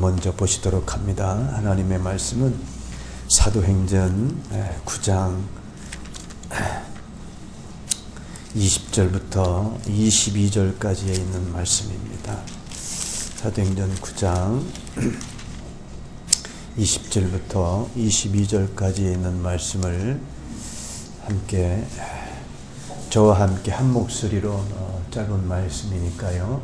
먼저 보시도록 합니다. 하나님의 말씀은 사도행전 9장 20절부터 22절까지에 있는 말씀입니다. 사도행전 9장 20절부터 22절까지에 있는 말씀을 함께 저와 함께 한 목소리로 짧은 말씀이니까요.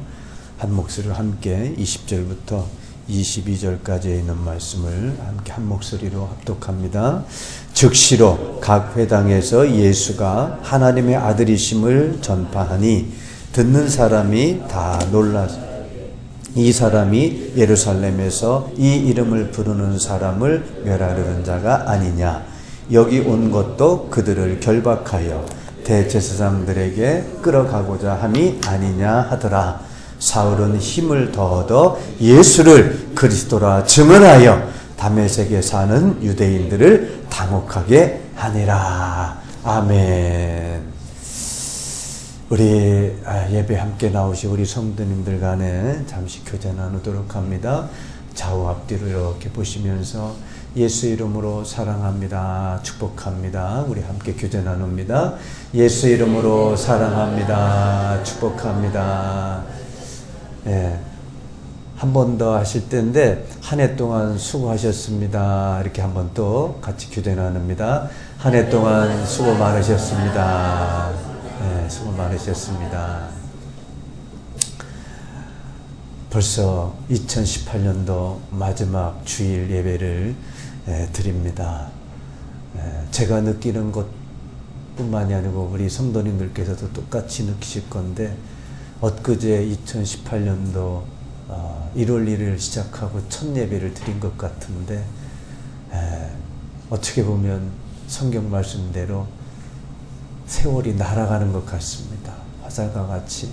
한 목소리로 함께 20절부터 22절까지에 있는 말씀을 함께 한 목소리로 합독합니다. 즉시로 각 회당에서 예수가 하나님의 아들이심을 전파하니 듣는 사람이 다 놀라서 이 사람이 예루살렘에서 이 이름을 부르는 사람을 멸하려는 자가 아니냐. 여기 온 것도 그들을 결박하여 대제사장들에게 끌어가고자 함이 아니냐 하더라. 사울은 힘을 더 얻어 예수를 그리스도라 증언하여 다메섹에 사는 유대인들을 당혹하게 하니라. 아멘. 우리 예배 함께 나오신 우리 성도님들 간에 잠시 교제 나누도록 합니다. 좌우 앞뒤로 이렇게 보시면서 예수 이름으로 사랑합니다. 축복합니다. 우리 함께 교제 나눕니다. 예수 이름으로 사랑합니다. 축복합니다. 예, 한 번 더 하실 때인데 한 해 동안 수고하셨습니다. 이렇게 한 번 또 같이 교제 나눕니다. 한 해 동안 수고 많으셨습니다. 예, 수고 많으셨습니다. 벌써 2018년도 마지막 주일 예배를 드립니다. 제가 느끼는 것뿐만이 아니고 우리 성도님들께서도 똑같이 느끼실 건데 엊그제 2018년도 1월 1일 시작하고 첫 예배를 드린 것 같은데 어떻게 보면 성경 말씀대로 세월이 날아가는 것 같습니다. 화살과 같이.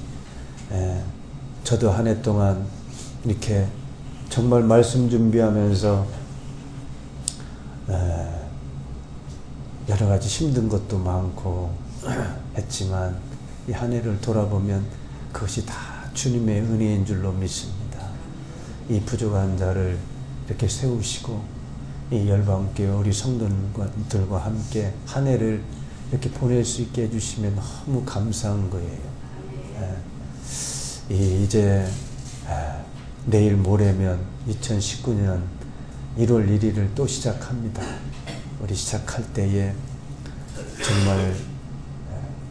저도 한 해 동안 이렇게 정말 말씀 준비하면서 여러 가지 힘든 것도 많고 했지만 이 한 해를 돌아보면 그것이 다 주님의 은혜인 줄로 믿습니다. 이 부족한 자를 이렇게 세우시고 이 열방교회 우리 성도들과 함께 한 해를 이렇게 보낼 수 있게 해주시면 너무 감사한 거예요. 이제 내일 모레면 2019년 1월 1일을 또 시작합니다. 우리 시작할 때에 정말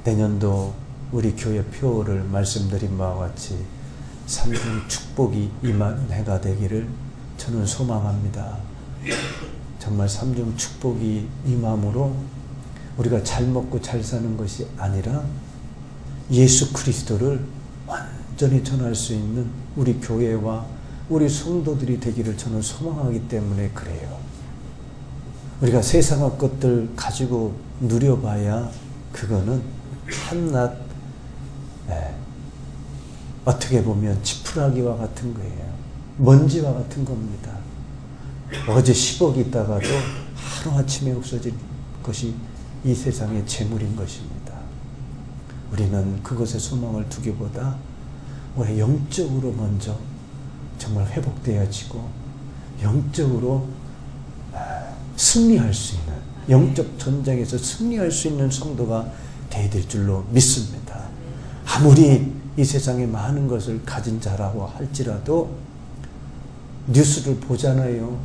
내년도 우리 교회 표를 말씀드린 바와 같이 삼중 축복이 임하는 해가 되기를 저는 소망합니다. 정말 삼중 축복이 임함으로 우리가 잘 먹고 잘 사는 것이 아니라 예수 그리스도를 완전히 전할 수 있는 우리 교회와 우리 성도들이 되기를 저는 소망하기 때문에 그래요. 우리가 세상의 것들 가지고 누려봐야 그거는 한낱 어떻게 보면 지푸라기와 같은 거예요. 먼지와 같은 겁니다. 어제 10억 있다가도 하루아침에 없어질 것이 이 세상의 재물인 것입니다. 우리는 그것에 소망을 두기보다 우리 영적으로 먼저 정말 회복되어지고 영적으로 승리할 수 있는 영적 전쟁에서 승리할 수 있는 성도가 되어야 될 줄로 믿습니다. 아무리 이 세상에 많은 것을 가진 자라고 할지라도 뉴스를 보잖아요.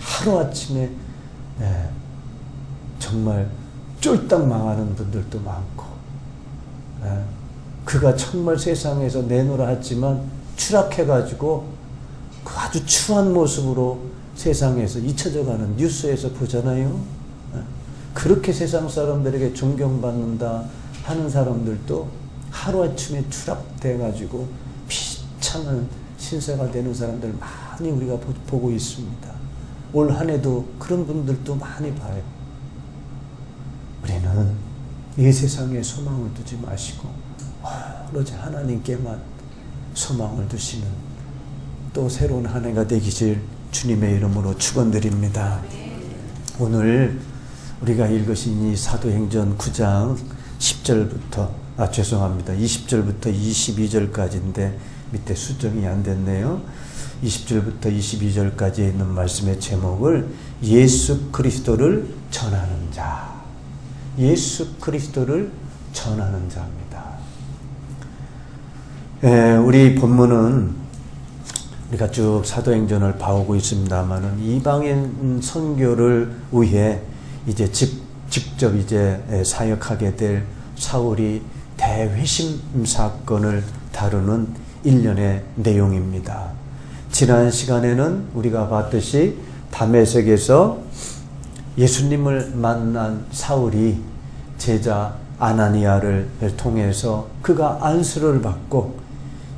하루아침에 정말 쫄딱 망하는 분들도 많고 그가 정말 세상에서 내놓으라 했지만 추락해가지고 그 아주 추한 모습으로 세상에서 잊혀져가는 뉴스에서 보잖아요. 그렇게 세상 사람들에게 존경받는다 하는 사람들도 하루아침에 추락돼가지고 비참한 신세가 되는 사람들 많이 우리가 보고 있습니다. 올 한 해도 그런 분들도 많이 봐요. 우리는 이 세상에 소망을 두지 마시고 오로지 하나님께만 소망을 두시는 또 새로운 한 해가 되기를 주님의 이름으로 축원드립니다. 오늘 우리가 읽으신 이 사도행전 9장 10절부터 20절부터 22절까지인데 밑에 수정이 안 됐네요. 20절부터 22절까지 있는 말씀의 제목을 예수 그리스도를 전하는 자, 예수 그리스도를 전하는 자입니다. 우리 본문은 우리가 쭉 사도행전을 봐오고 있습니다만은 이방인 선교를 위해 이제 직접 이제 사역하게 될 사울이 대회심 사건을 다루는 일련의 내용입니다. 지난 시간에는 우리가 봤듯이 다메섹에서 예수님을 만난 사울이 제자 아나니아를 통해서 그가 안수를 받고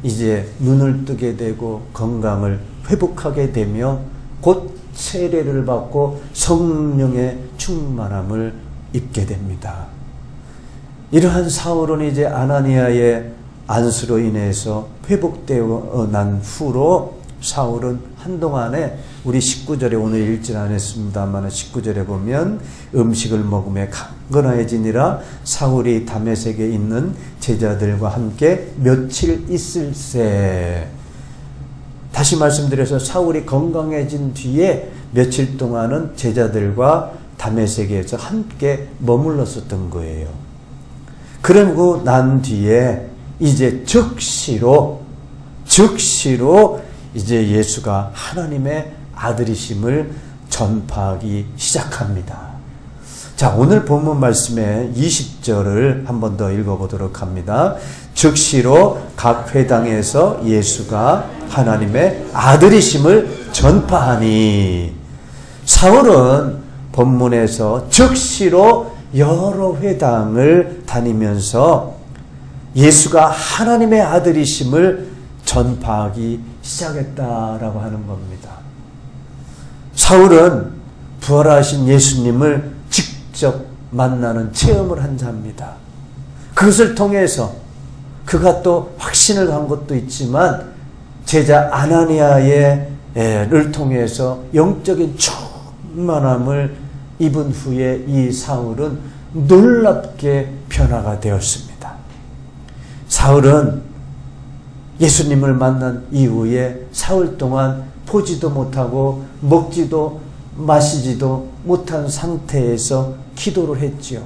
이제 눈을 뜨게 되고 건강을 회복하게 되며 곧 세례를 받고 성령의 충만함을 입게 됩니다. 이러한 사울은 이제 아나니아의 안수로 인해서 회복되어 난 후로 사울은 한동안에 우리 19절에 오늘 읽진 않았습니다만 19절에 보면 음식을 먹음에 강건해지니라 사울이 다메섹에 있는 제자들과 함께 며칠 있을새. 다시 말씀드려서 사울이 건강해진 뒤에 며칠 동안은 제자들과 다메섹에서 함께 머물렀었던 거예요. 그러고 난 뒤에 이제 즉시로 이제 예수가 하나님의 아들이심을 전파하기 시작합니다. 자, 오늘 본문 말씀의 20절을 한 번 더 읽어보도록 합니다. 즉시로 각 회당에서 예수가 하나님의 아들이심을 전파하니. 사울은 본문에서 즉시로 여러 회당을 다니면서 예수가 하나님의 아들이심을 전파하기 시작했다라고 하는 겁니다. 사울은 부활하신 예수님을 직접 만나는 체험을 한 자입니다. 그것을 통해서 그가 또 확신을 한 것도 있지만 제자 아나니아를 통해서 영적인 충만함을 입은 후에 이 사울은 놀랍게 변화가 되었습니다. 사울은 예수님을 만난 이후에 사흘 동안 보지도 못하고 먹지도 마시지도 못한 상태에서 기도를 했지요.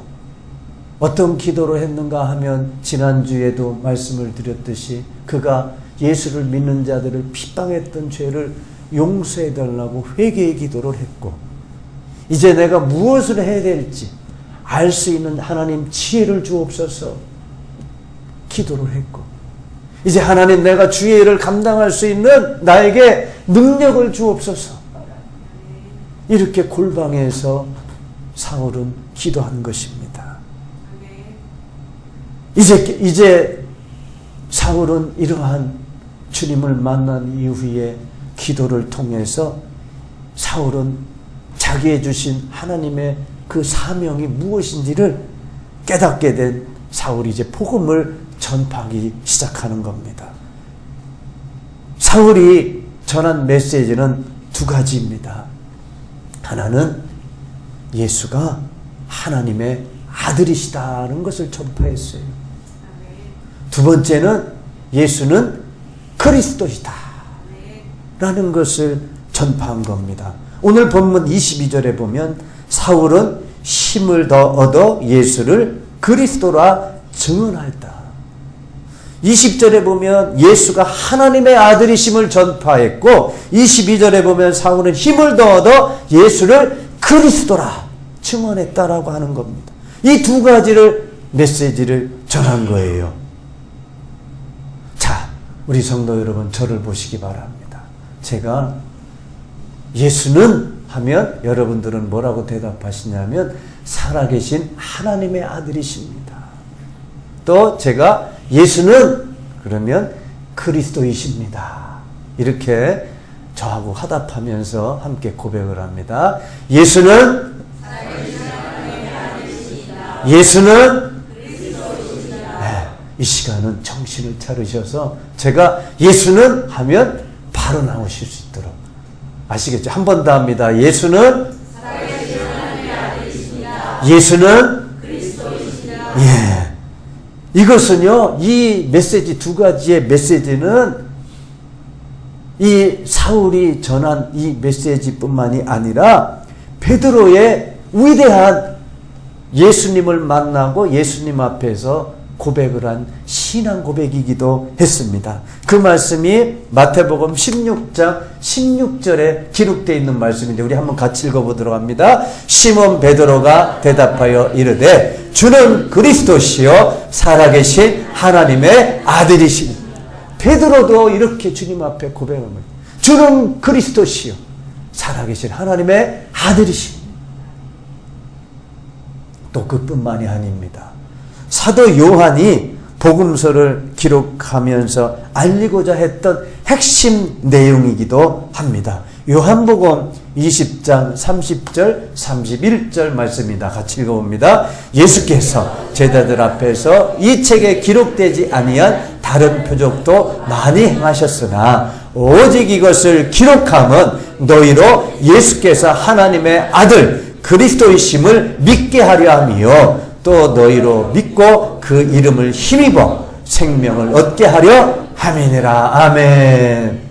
어떤 기도를 했는가 하면 지난주에도 말씀을 드렸듯이 그가 예수를 믿는 자들을 핍박했던 죄를 용서해달라고 회개의 기도를 했고 이제 내가 무엇을 해야 될지 알 수 있는 하나님 지혜를 주옵소서 기도를 했고 이제 하나님 내가 주의 일을 감당할 수 있는 나에게 능력을 주옵소서. 이렇게 골방에서 사울은 기도한 것입니다. 이제 사울은 이러한 주님을 만난 이후에 기도를 통해서 사울은 자기의 주신 하나님의 그 사명이 무엇인지를 깨닫게 된 사울이 이제 복음을 전파하기 시작하는 겁니다. 사울이 전한 메시지는 두 가지입니다. 하나는 예수가 하나님의 아들이시다는 것을 전파했어요. 두 번째는 예수는 그리스도시다 라는 것을 전파한 겁니다. 오늘 본문 22절에 보면 사울은 힘을 더 얻어 예수를 그리스도라 증언하였다. 20절에 보면 예수가 하나님의 아들이심을 전파했고 22절에 보면 사울은 힘을 더 얻어 예수를 그리스도라 증언했다라고 하는 겁니다. 이 두 가지를 메시지를 전한 거예요. 자, 우리 성도 여러분 저를 보시기 바랍니다. 제가 예수는 하면 여러분들은 뭐라고 대답하시냐면 살아계신 하나님의 아들이십니다. 또 제가 예수는 그러면 그리스도이십니다. 이렇게 저하고 화답하면서 함께 고백을 합니다. 예수는 네, 이 시간은 정신을 차리셔서 제가 예수는 하면 바로 나오실 수 있도록 아시겠죠? 한 번 더 합니다. 예수는 그리스도이시다. 예. 이것은요, 이 메시지 두 가지의 메시지는 이 사울이 전한 이 메시지뿐만이 아니라 베드로의 위대한 예수님을 만나고 예수님 앞에서 고백을 한 신앙 고백이기도 했습니다. 그 말씀이 마태복음 16장 16절에 기록되어 있는 말씀인데 우리 한번 같이 읽어보도록 합니다. 시몬 베드로가 대답하여 이르되 주는 그리스도시요 살아계신 하나님의 아들이시니. 베드로도 이렇게 주님 앞에 고백합니다. 주는 그리스도시요 살아계신 하나님의 아들이시니. 또 그뿐만이 아닙니다. 사도 요한이 복음서를 기록하면서 알리고자 했던 핵심 내용이기도 합니다. 요한복음 20장 30절 31절 말씀입니다. 같이 읽어봅니다. 예수께서 제자들 앞에서 이 책에 기록되지 아니한 다른 표적도 많이 행하셨으나 오직 이것을 기록함은 너희로 예수께서 하나님의 아들 그리스도이심을 믿게 하려 함이요 또 너희로 믿고 그 이름을 힘입어 생명을 얻게 하려 함이니라. 아멘.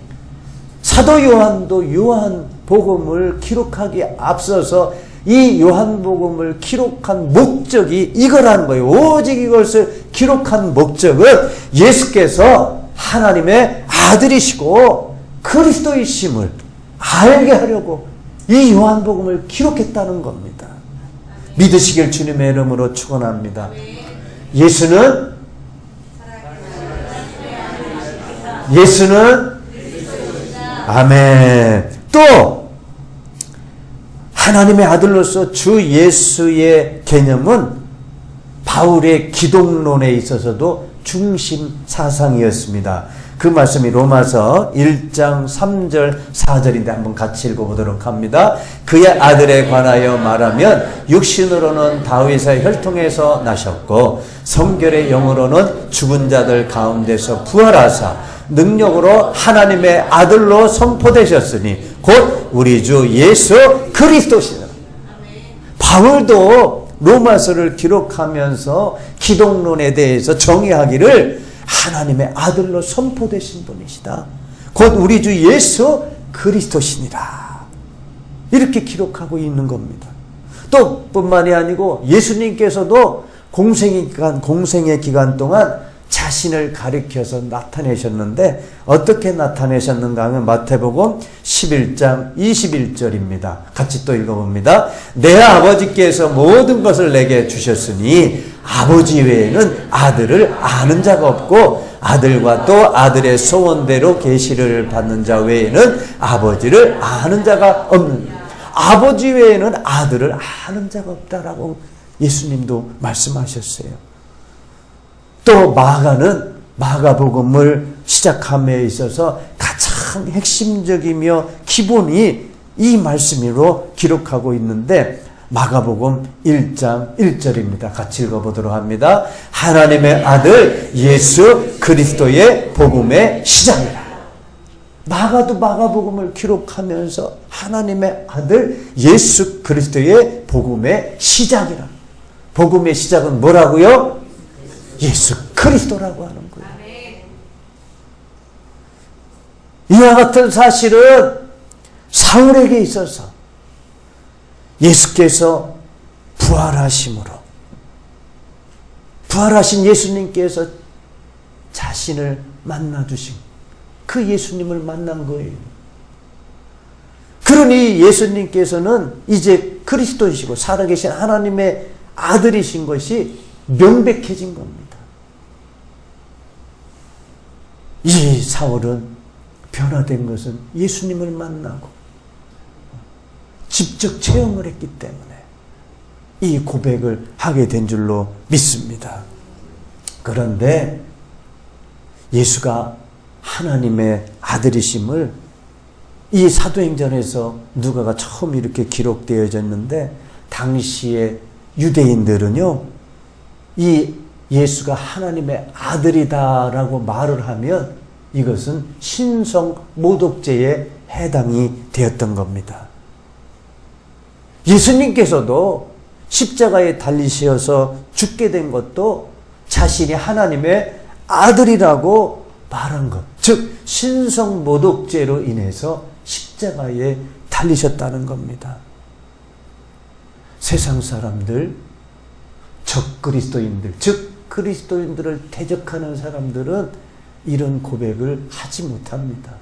사도 요한도 요한복음을 기록하기에 앞서서 이 요한복음을 기록한 목적이 이거라는 거예요. 오직 이것을 기록한 목적은 예수께서 하나님의 아들이시고 그리스도이심을 알게 하려고 이 요한복음을 기록했다는 겁니다. 믿으시길 주님의 이름으로 축원합니다. 예수는 아멘. 또 하나님의 아들로서 주 예수의 개념은 바울의 기독론에 있어서도 중심 사상이었습니다. 그 말씀이 로마서 1장 3절 4절인데 한번 같이 읽어보도록 합니다. 그의 아들에 관하여 말하면 육신으로는 다윗의 혈통에서 나셨고 성결의 영으로는 죽은 자들 가운데서 부활하사 능력으로 하나님의 아들로 선포되셨으니 곧 우리 주 예수 그리스도시라. 바울도 로마서를 기록하면서 기독론에 대해서 정의하기를 하나님의 아들로 선포되신 분이시다. 곧 우리 주 예수 그리스도시니라. 이렇게 기록하고 있는 겁니다. 또 뿐만이 아니고 예수님께서도 공생의 기간 동안 자신을 가리켜서 나타내셨는데 어떻게 나타내셨는가 하면 마태복음 11장 21절입니다. 같이 또 읽어봅니다. 내 아버지께서 모든 것을 내게 주셨으니 아버지 외에는 아들을 아는 자가 없고 아들과 또 아들의 소원대로 계시를 받는 자 외에는 아버지를 아는 자가 없는, 아버지 외에는 아들을 아는 자가 없다라고 예수님도 말씀하셨어요. 또 마가는 마가복음을 시작함에 있어서 가장 핵심적이며 기본이 이 말씀으로 기록하고 있는데 마가복음 1장 1절입니다. 같이 읽어보도록 합니다. 하나님의 아들 예수 그리스도의 복음의 시작이라. 마가도 마가복음을 기록하면서 하나님의 아들 예수 그리스도의 복음의 시작이라. 복음의 시작은 뭐라고요? 예수 그리스도라고 하는 거예요. 이와 같은 사실은 사울에게 있어서 예수께서 부활하심으로, 부활하신 예수님께서 자신을 만나주신 그 예수님을 만난 거예요. 그러니 예수님께서는 이제 그리스도이시고 살아계신 하나님의 아들이신 것이 명백해진 겁니다. 이 사울은 변화된 것은 예수님을 만나고 직접 체험을 했기 때문에 이 고백을 하게 된 줄로 믿습니다. 그런데 예수가 하나님의 아들이심을 이 사도행전에서 누가가 처음 이렇게 기록되어졌는데 당시에 유대인들은요, 이 예수가 하나님의 아들이다라고 말을 하면 이것은 신성 모독죄에 해당이 되었던 겁니다. 예수님께서도 십자가에 달리셔서 죽게 된 것도 자신이 하나님의 아들이라고 말한 것. 즉 신성모독죄로 인해서 십자가에 달리셨다는 겁니다. 세상 사람들, 적그리스도인들, 즉 그리스도인들을 대적하는 사람들은 이런 고백을 하지 못합니다.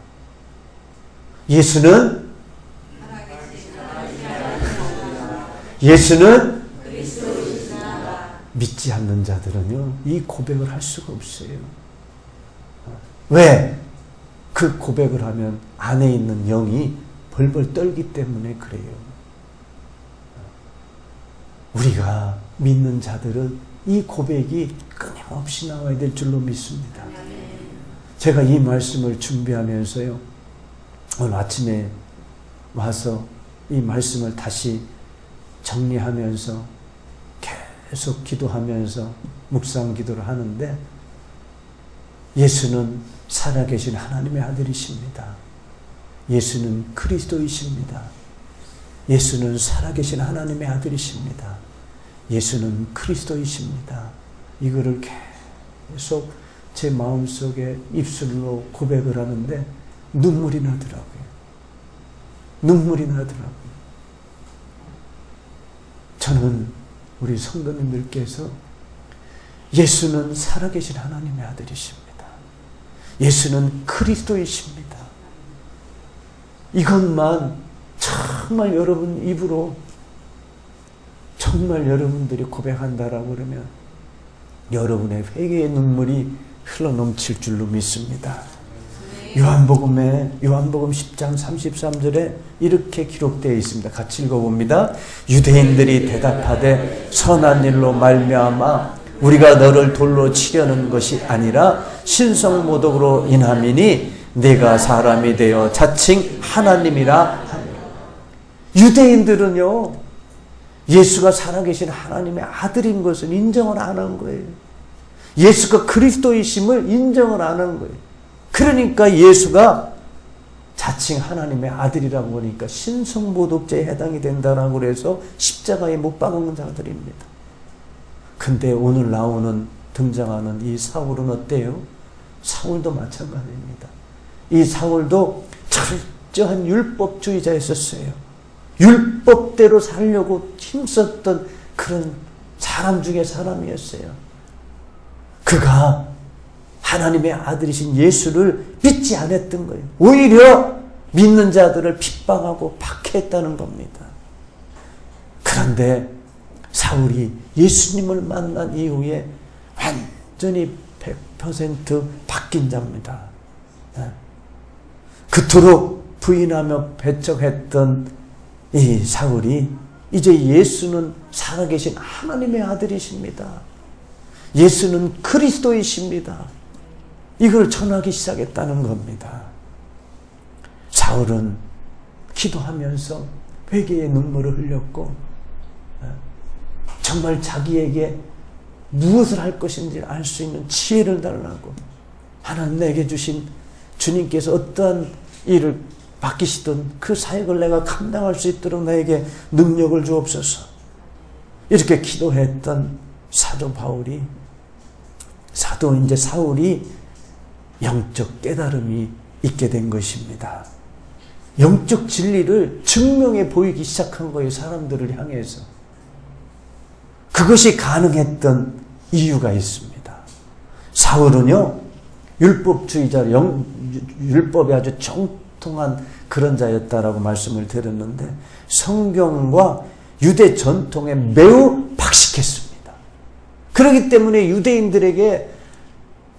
예수는 믿지 않는 자들은요, 이 고백을 할 수가 없어요. 왜? 그 고백을 하면 안에 있는 영이 벌벌 떨기 때문에 그래요. 우리가 믿는 자들은 이 고백이 끊임없이 나와야 될 줄로 믿습니다. 제가 이 말씀을 준비하면서요, 오늘 아침에 와서 이 말씀을 다시 정리하면서 계속 기도하면서 묵상 기도를 하는데, 예수는 살아계신 하나님의 아들이십니다. 예수는 그리스도이십니다. 예수는 살아계신 하나님의 아들이십니다. 예수는 그리스도이십니다. 이거를 계속 제 마음속에 입술로 고백을 하는데 눈물이 나더라고요. 눈물이 나더라고요. 저는 우리 성도님들께서 예수는 살아계신 하나님의 아들이십니다. 예수는 그리스도이십니다. 이것만 정말 여러분 입으로 정말 여러분들이 고백한다라고 그러면 여러분의 회개의 눈물이 흘러넘칠 줄로 믿습니다. 요한복음 10장 33절에 이렇게 기록되어 있습니다. 같이 읽어봅니다. 유대인들이 대답하되 선한 일로 말미암아 우리가 너를 돌로 치려는 것이 아니라 신성모독으로 인함이니 네가 사람이 되어 자칭 하나님이라. 유대인들은요, 예수가 살아계신 하나님의 아들인 것을 인정을 안 한 거예요. 예수가 그리스도이심을 인정을 안 한 거예요. 그러니까 예수가 자칭 하나님의 아들이라고 하니까 신성모독죄에 해당이 된다라고 해서 십자가에 못 박은 자들입니다. 근데 오늘 등장하는 이 사울은 어때요? 사울도 마찬가지입니다. 이 사울도 철저한 율법주의자였었어요. 율법대로 살려고 힘썼던 그런 사람 중에 사람이었어요. 그가 하나님의 아들이신 예수를 믿지 않았던 거예요. 오히려 믿는 자들을 핍박하고 박해했다는 겁니다. 그런데 사울이 예수님을 만난 이후에 완전히 100% 바뀐 자입니다. 그토록 부인하며 배척했던 이 사울이 이제 예수는 살아계신 하나님의 아들이십니다. 예수는 그리스도이십니다. 이걸 전하기 시작했다는 겁니다. 사울은 기도하면서 회개의 눈물을 흘렸고 정말 자기에게 무엇을 할 것인지 알 수 있는 지혜를 달라고, 하나님 내게 주신 주님께서 어떠한 일을 맡기시든 그 사역을 내가 감당할 수 있도록 나에게 능력을 주옵소서, 이렇게 기도했던 사도 바울이, 사울이 영적 깨달음이 있게 된 것입니다. 영적 진리를 증명해 보이기 시작한 거예요. 사람들을 향해서. 그것이 가능했던 이유가 있습니다. 사울은요, 율법주의자, 율법에 아주 정통한 그런 자였다라고 말씀을 드렸는데 성경과 유대 전통에 매우 박식했습니다. 그렇기 때문에 유대인들에게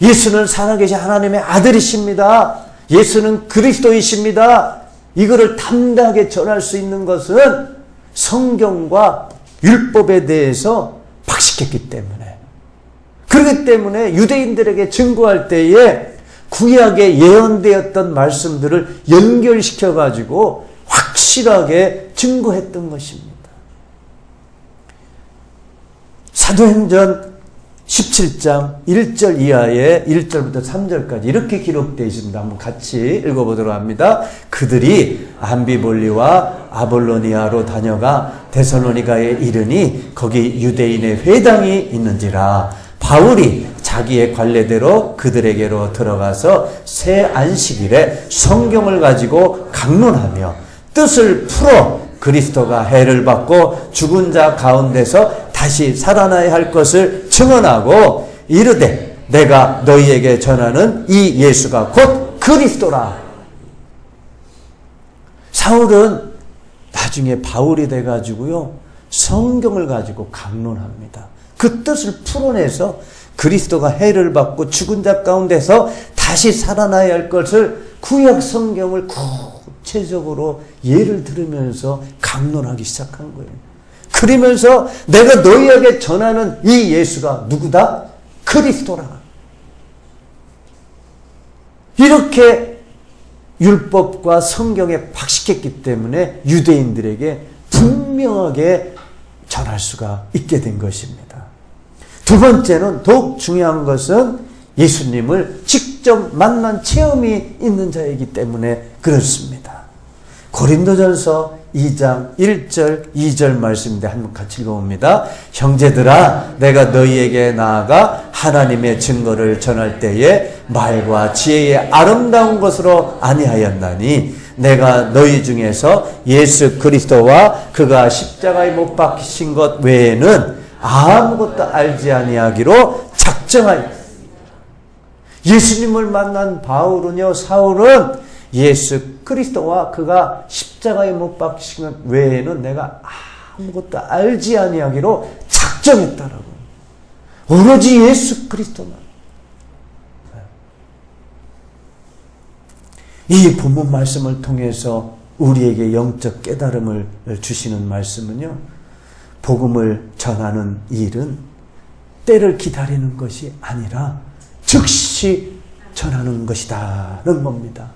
예수는 살아계신 하나님의 아들이십니다. 예수는 그리스도이십니다. 이거를 담대하게 전할 수 있는 것은 성경과 율법에 대해서 박식했기 때문에, 그렇기 때문에 유대인들에게 증거할 때에 구약에 예언되었던 말씀들을 연결시켜가지고 확실하게 증거했던 것입니다. 사도행전 17장 1절 이하에 1절부터 3절까지 이렇게 기록되어 있습니다. 한번 같이 읽어보도록 합니다. 그들이 암비볼리와 아볼로니아로 다녀가 데살로니가에 이르니 거기 유대인의 회당이 있는지라. 바울이 자기의 관례대로 그들에게로 들어가서 새 안식일에 성경을 가지고 강론하며 뜻을 풀어 그리스도가 해를 받고 죽은 자 가운데서 다시 살아나야 할 것을 증언하고 이르되 내가 너희에게 전하는 이 예수가 곧 그리스도라. 사울은 나중에 바울이 돼가지고요, 성경을 가지고 강론합니다. 그 뜻을 풀어내서 그리스도가 해를 받고 죽은 자 가운데서 다시 살아나야 할 것을 구약 성경을 구체적으로 예를 들으면서 강론하기 시작한 거예요. 그러면서 내가 너희에게 전하는 이 예수가 누구다? 그리스도라. 이렇게 율법과 성경에 박식했기 때문에 유대인들에게 분명하게 전할 수가 있게 된 것입니다. 두 번째는 더욱 중요한 것은 예수님을 직접 만난 체험이 있는 자이기 때문에 그렇습니다. 고린도전서 2장 1절 2절 말씀인데 한번 같이 읽어봅니다. 형제들아 내가 너희에게 나아가 하나님의 증거를 전할 때에 말과 지혜의 아름다운 것으로 아니하였나니 내가 너희 중에서 예수 그리스도와 그가 십자가에 못 박히신 것 외에는 아무것도 알지 아니하기로 작정하였다. 예수님을 만난 바울은요, 사울은 예수 그리스도와 그가 십자가에 못 박히신 것 외에는 내가 아무것도 알지 아니하기로 작정했다라고. 오로지 예수 그리스도만. 이 본문 말씀을 통해서 우리에게 영적 깨달음을 주시는 말씀은요, 복음을 전하는 일은 때를 기다리는 것이 아니라 즉시 전하는 것이다는 겁니다.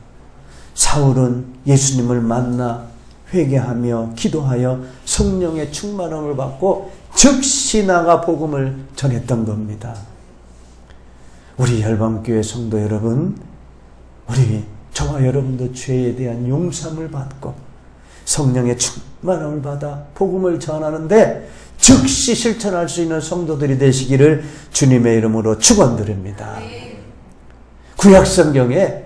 사울은 예수님을 만나 회개하며 기도하여 성령의 충만함을 받고 즉시 나가 복음을 전했던 겁니다. 우리 열방교회 성도 여러분, 우리 저와 여러분도 죄에 대한 용서함을 받고 성령의 충만함을 받아 복음을 전하는데 즉시 실천할 수 있는 성도들이 되시기를 주님의 이름으로 축원드립니다. 구약성경에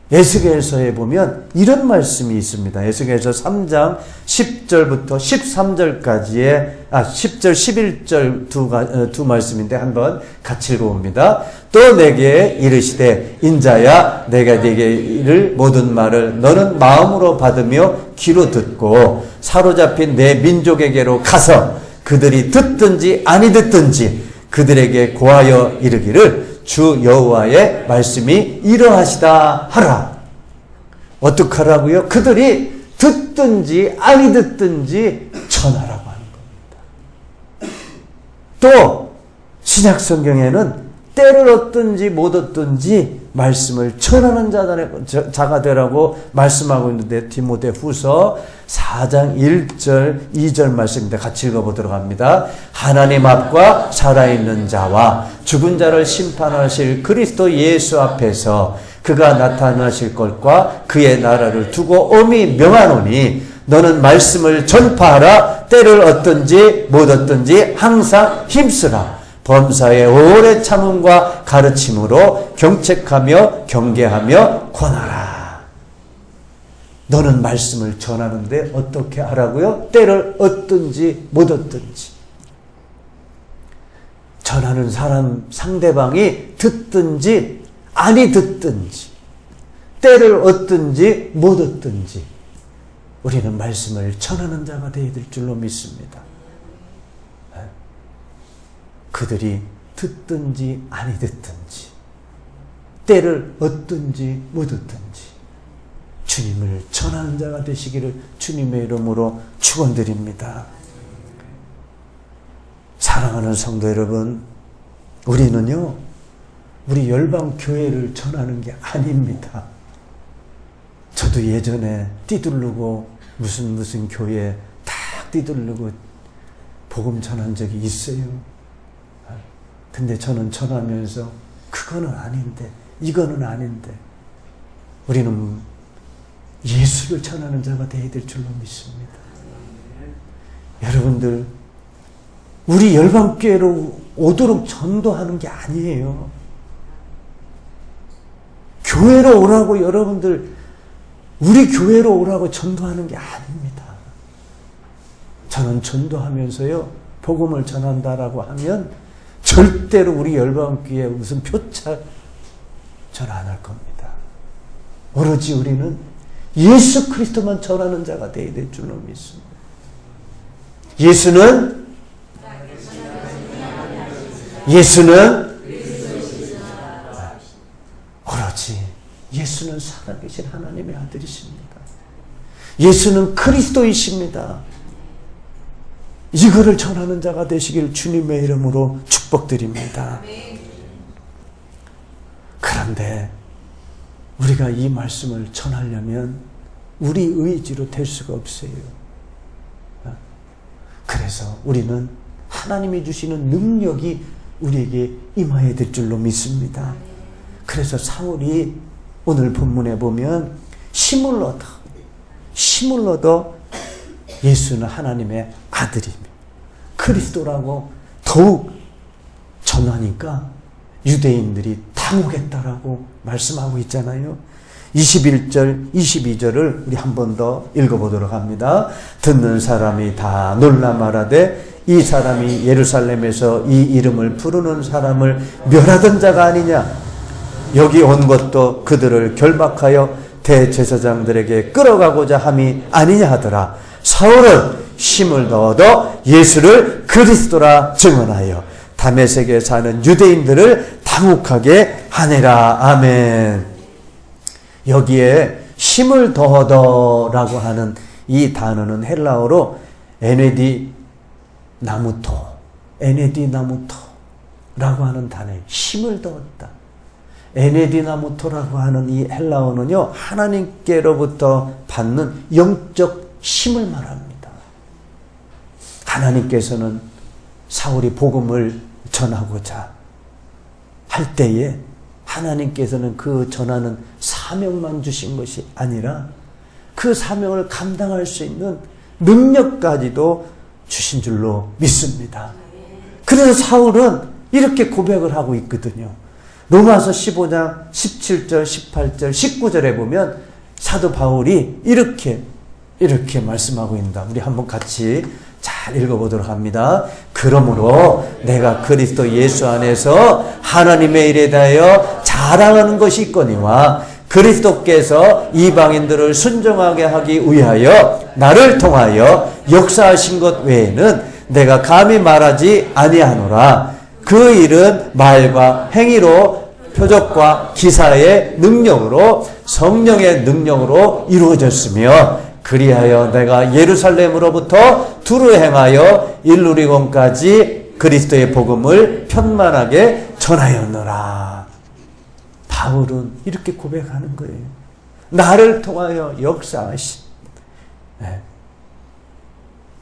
에스겔서에 보면 이런 말씀이 있습니다. 에스겔서 3장 10절부터 13절까지의 10절 11절 두 말씀인데 한번 같이 읽어봅니다. 또 내게 이르시되 인자야 내가 네게 이를 모든 말을 너는 마음으로 받으며 귀로 듣고 사로잡힌 내 민족에게로 가서 그들이 듣든지 아니 듣든지 그들에게 고하여 이르기를 주 여호와의 말씀이 이러하시다 하라. 어떻게 하라고요? 그들이 듣든지 아니 듣든지 전하라고 하는 겁니다. 또 신약 성경에는 때를 얻든지 못 얻든지 말씀을 전하는 자가 되라고 말씀하고 있는데 디모데후서 4장 1절 2절 말씀인데 같이 읽어보도록 합니다. 하나님 앞과 살아있는 자와 죽은 자를 심판하실 그리스도 예수 앞에서 그가 나타나실 것과 그의 나라를 두고 엄히 명하노니 너는 말씀을 전파하라. 때를 얻든지 못 얻든지 항상 힘쓰라. 범사의 오래 참음과 가르침으로 경책하며 경계하며 권하라. 너는 말씀을 전하는데 어떻게 하라고요? 때를 얻든지 못 얻든지. 전하는 사람 상대방이 듣든지 아니 듣든지 때를 얻든지 못 얻든지 우리는 말씀을 전하는 자가 되어야 될 줄로 믿습니다. 그들이 듣든지 아니 듣든지 때를 얻든지 못 얻든지 주님을 전하는 자가 되시기를 주님의 이름으로 축원드립니다. 사랑하는 성도 여러분, 우리는요 우리 열방교회를 전하는 게 아닙니다. 저도 예전에 띠두르고 무슨 교회에 딱 띠두르고 복음 전한 적이 있어요. 근데 저는 전하면서 그거는 아닌데 이거는 아닌데 우리는 예수를 전하는 자가 되어야 될 줄로 믿습니다. 여러분들 우리 열방교회로 오도록 전도하는 게 아니에요. 교회로 오라고 여러분들, 우리 교회로 오라고 전도하는 게 아닙니다. 저는 전도하면서요, 복음을 전한다라고 하면 절대로 우리 열방교회에 무슨 표차 전 안 할 겁니다. 오로지 우리는 예수 그리스도만 전하는 자가 되어야 될 줄로 믿습니다. 예수는 오로지 예수는 살아계신 하나님의 아들이십니다. 예수는 그리스도이십니다. 이거를 전하는 자가 되시길 주님의 이름으로 축복드립니다. 그런데 우리가 이 말씀을 전하려면 우리 의지로 될 수가 없어요. 그래서 우리는 하나님이 주시는 능력이 우리에게 임하여야 될 줄로 믿습니다. 그래서 사울이 오늘 본문에 보면 힘을 얻어 예수는 하나님의 아들이며 그리스도라고 더욱 전하니까 유대인들이 당혹했다라고 말씀하고 있잖아요. 21절, 22절을 우리 한 번 더 읽어보도록 합니다. 듣는 사람이 다 놀라 말하되 이 사람이 예루살렘에서 이 이름을 부르는 사람을 멸하던 자가 아니냐. 여기 온 것도 그들을 결박하여 대제사장들에게 끌어가고자 함이 아니냐 하더라. 사울은 힘을 얻어 예수를 그리스도라 증언하여 다메섹에 사는 유대인들을 당혹하게 하니라. 아멘. 여기에 힘을 더하더라고 하는 이 단어는 헬라어로 에네디 나무토라고 하는 단어예요. 힘을 더했다. 에네디나무토라고 하는 이 헬라어는요, 하나님께로부터 받는 영적 힘을 말합니다. 하나님께서는 사울이 복음을 전하고자 할 때에 하나님께서는 그 전하는 사명만 주신 것이 아니라 그 사명을 감당할 수 있는 능력까지도 주신 줄로 믿습니다. 그래서 사울은 이렇게 고백을 하고 있거든요. 로마서 15장 17절, 18절, 19절에 보면 사도 바울이 이렇게 말씀하고 있습니다. 우리 한번 같이 잘 읽어보도록 합니다. 그러므로 내가 그리스도 예수 안에서 하나님의 일에 대하여 자랑하는 것이 있거니와 그리스도께서 이방인들을 순종하게 하기 위하여 나를 통하여 역사하신 것 외에는 내가 감히 말하지 아니하노라. 그 일은 말과 행위로 표적과 기사의 능력으로 성령의 능력으로 이루어졌으며 그리하여 내가 예루살렘으로부터 두루 행하여 일루리곤까지 그리스도의 복음을 편만하게 전하였노라. 바울은 이렇게 고백하는 거예요. 나를 통하여 역사하신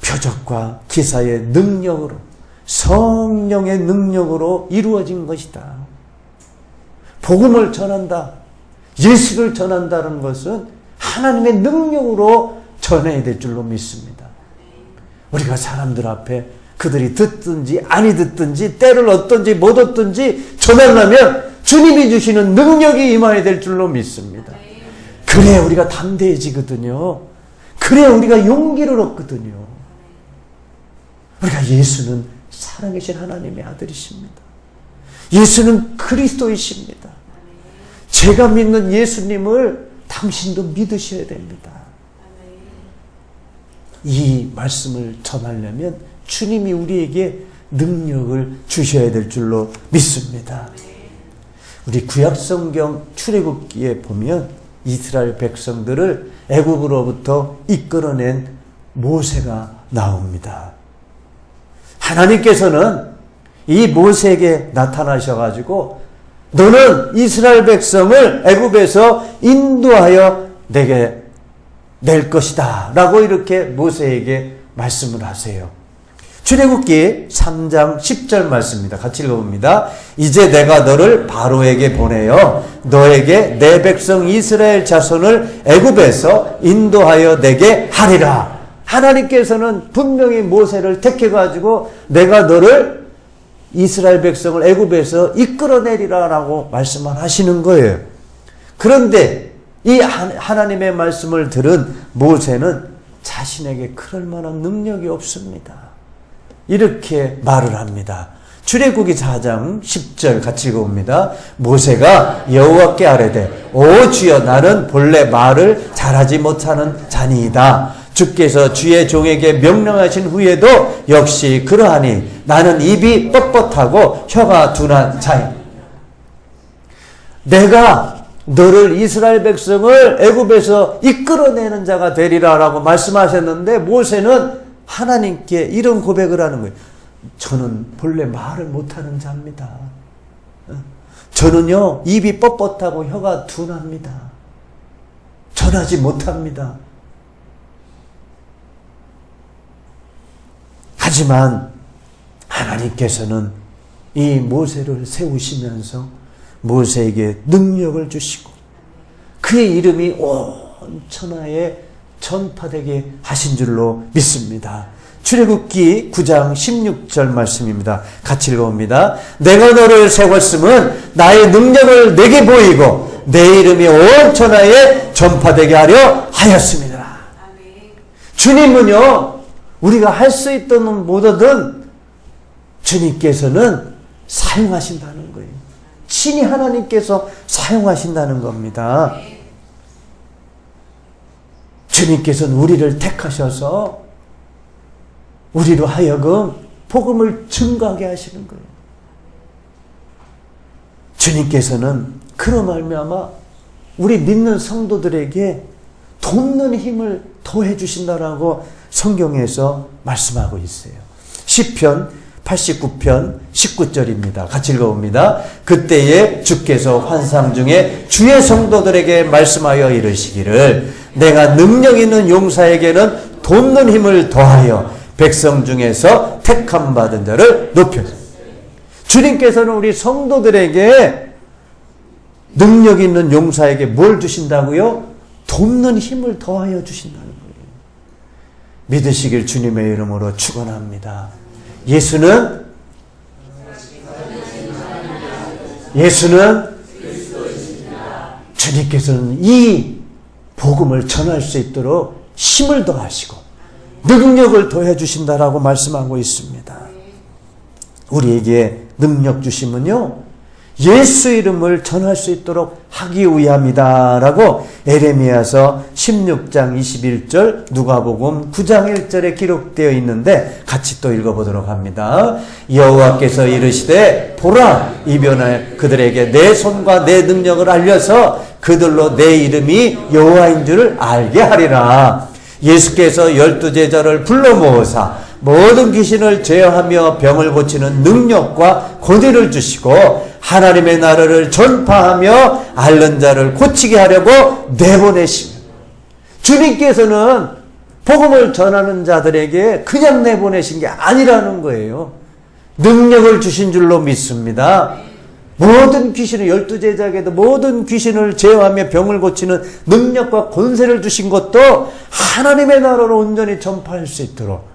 표적과 기사의 능력으로 성령의 능력으로 이루어진 것이다. 복음을 전한다. 예수를 전한다는 것은 하나님의 능력으로 전해야 될 줄로 믿습니다. 우리가 사람들 앞에 그들이 듣든지 아니 듣든지 때를 얻든지 못 얻든지 전하려면 주님이 주시는 능력이 임해야 될 줄로 믿습니다. 그래야 우리가 담대해지거든요. 그래야 우리가 용기를 얻거든요. 우리가 예수는 살아계신 하나님의 아들이십니다. 예수는 그리스도이십니다. 제가 믿는 예수님을 당신도 믿으셔야 됩니다. 이 말씀을 전하려면 주님이 우리에게 능력을 주셔야 될 줄로 믿습니다. 우리 구약성경 출애굽기에 보면 이스라엘 백성들을 애굽으로부터 이끌어낸 모세가 나옵니다. 하나님께서는 이 모세에게 나타나셔가지고 너는 이스라엘 백성을 애굽에서 인도하여 내게 낼 것이다 라고 이렇게 모세에게 말씀을 하세요. 출애굽기 3장 10절 말씀입니다. 같이 읽어봅니다. 이제 내가 너를 바로에게 보내어 너에게 내 백성 이스라엘 자손을 애굽에서 인도하여 내게 하리라. 하나님께서는 분명히 모세를 택해가지고 내가 너를 이스라엘 백성을 애굽에서 이끌어내리라라고 말씀을 하시는 거예요. 그런데 이 하나님의 말씀을 들은 모세는 자신에게 그럴 만한 능력이 없습니다. 이렇게 말을 합니다. 출애굽기 4장 10절 같이 읽어봅니다. 모세가 여호와께 아뢰되 오 주여 나는 본래 말을 잘하지 못하는 자니이다. 주께서 주의 종에게 명령하신 후에도 역시 그러하니 나는 입이 뻣뻣하고 혀가 둔한 자입니다. 내가 너를 이스라엘 백성을 애굽에서 이끌어내는 자가 되리라라고 말씀하셨는데 모세는 하나님께 이런 고백을 하는 거예요. 저는 본래 말을 못하는 자입니다. 저는요 입이 뻣뻣하고 혀가 둔합니다. 전하지 못합니다. 하지만 하나님께서는 이 모세를 세우시면서 모세에게 능력을 주시고 그의 이름이 온 천하에 전파되게 하신 줄로 믿습니다. 출애굽기 9장 16절 말씀입니다. 같이 읽어봅니다. 내가 너를 세웠음은 나의 능력을 내게 보이고 내 이름이 온 천하에 전파되게 하려 하였습니다. 주님은요 우리가 할 수 있든 못하든 주님께서는 사용하신다는 거예요. 친히 하나님께서 사용하신다는 겁니다. 주님께서는 우리를 택하셔서 우리로 하여금 복음을 증거하게 하시는 거예요. 주님께서는 그로 말미암아 우리 믿는 성도들에게 돕는 힘을 더해 주신다라고 성경에서 말씀하고 있어요. 시편 89편 19절입니다. 같이 읽어봅니다. 그때에 주께서 환상 중에 주의 성도들에게 말씀하여 이르시기를 내가 능력 있는 용사에게는 돕는 힘을 더하여 백성 중에서 택함 받은 자를 높여서 주님께서는 우리 성도들에게 능력 있는 용사에게 뭘 주신다고요? 돕는 힘을 더하여 주신다는 거예요. 믿으시길 주님의 이름으로 축원합니다. 예수는 주님께서는 이 복음을 전할 수 있도록 힘을 더하시고 능력을 더해 주신다라고 말씀하고 있습니다. 우리에게 능력 주심은요 예수 이름을 전할 수 있도록 하기 위함이다 라고 에레미야서 16장 21절 누가복음 9장 1절에 기록되어 있는데 같이 또 읽어보도록 합니다. 여호와께서 이르시되 보라 이변하여 그들에게 내 손과 내 능력을 알려서 그들로 내 이름이 여호와인 줄을 알게 하리라. 예수께서 12제자를 불러 모으사 모든 귀신을 제어하며 병을 고치는 능력과 권위를 주시고 하나님의 나라를 전파하며 앓는 자를 고치게 하려고 내보내시며 주님께서는 복음을 전하는 자들에게 그냥 내보내신 게 아니라는 거예요. 능력을 주신 줄로 믿습니다. 모든 귀신을 12제자에게도 모든 귀신을 제어하며 병을 고치는 능력과 권세를 주신 것도 하나님의 나라를 온전히 전파할 수 있도록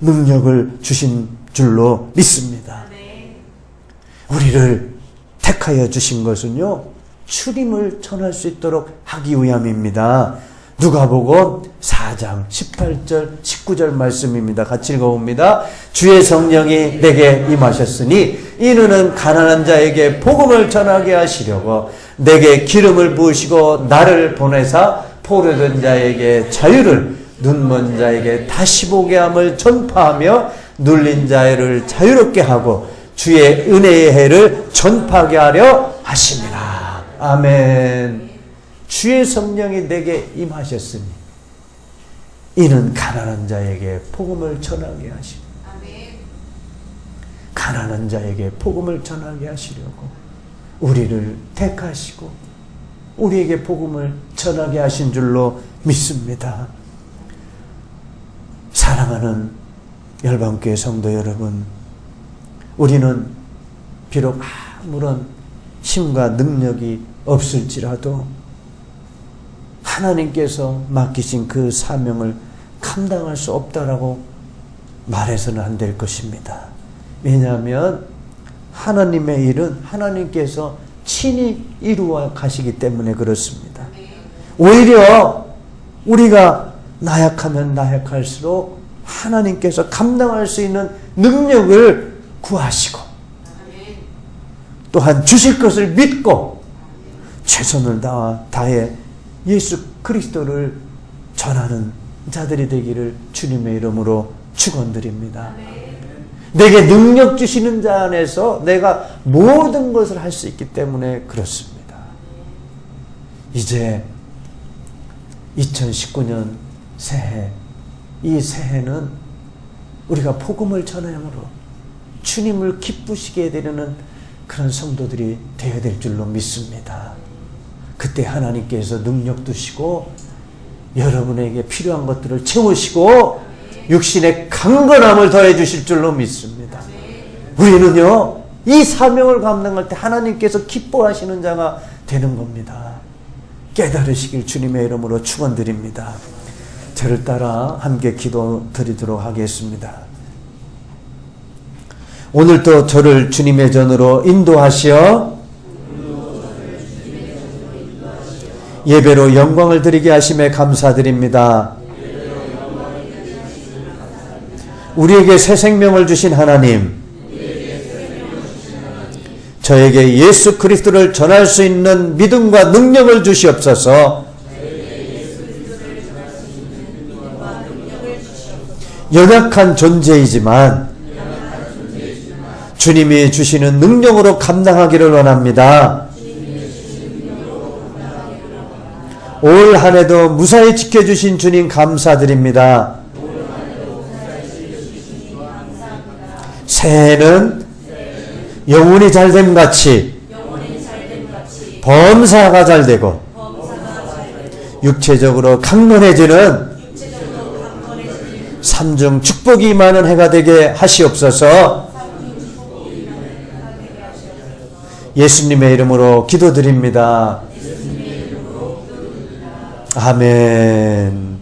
능력을 주신 줄로 믿습니다. 우리를 택하여 주신 것은요 주님을 전할 수 있도록 하기 위함입니다. 누가복음 4장 18절 19절 말씀입니다. 같이 읽어봅니다. 주의 성령이 내게 임하셨으니 이는 가난한 자에게 복음을 전하게 하시려고 내게 기름을 부으시고 나를 보내사 포로된 자에게 자유를 눈먼 자에게 다시 보게 함을 전파하며 눌린 자를 자유롭게 하고 주의 은혜의 해를 전파하게 하려 하심이라. 아멘. 주의 성령이 내게 임하셨으니 이는 가난한 자에게 복음을 전하게 하시고 가난한 자에게 복음을 전하게 하시려고 우리를 택하시고 우리에게 복음을 전하게 하신 줄로 믿습니다. 사랑하는 열방교회 성도 여러분, 우리는 비록 아무런 힘과 능력이 없을지라도 하나님께서 맡기신 그 사명을 감당할 수 없다라고 말해서는 안 될 것입니다. 왜냐하면 하나님의 일은 하나님께서 친히 이루어 가시기 때문에 그렇습니다. 오히려 우리가 나약하면 나약할수록 하나님께서 감당할 수 있는 능력을 구하시고 또한 주실 것을 믿고 최선을 다해 예수 그리스도를 전하는 자들이 되기를 주님의 이름으로 축원드립니다. 내게 능력 주시는 자 안에서 내가 모든 것을 할 수 있기 때문에 그렇습니다. 이제 2019년 새해, 이 새해는 우리가 복음을 전함으로 주님을 기쁘시게 되려는 그런 성도들이 되어야 될 줄로 믿습니다. 그때 하나님께서 능력 두시고 여러분에게 필요한 것들을 채우시고 육신의 강건함을 더해 주실 줄로 믿습니다. 우리는요, 이 사명을 감당할 때 하나님께서 기뻐하시는 자가 되는 겁니다. 깨달으시길 주님의 이름으로 축원드립니다. 저를 따라 함께 기도 드리도록 하겠습니다. 오늘도 저를 주님의 전으로 인도하시어 예배로 영광을 드리게 하심에 감사드립니다. 우리에게 새 생명을 주신 하나님, 저에게 예수 그리스도를 전할 수 있는 믿음과 능력을 주시옵소서. 연약한 존재이지만 주님이 주시는 능력으로 감당하기를 원합니다. 올 한 해도 무사히 지켜주신 주님 감사드립니다. 새해는 영혼이 잘됨 같이 범사가 잘되고 육체적으로 강건해지는 삼중 축복이 임하는 해가 되게 하시옵소서. 예수님의 이름으로 기도드립니다. 아멘.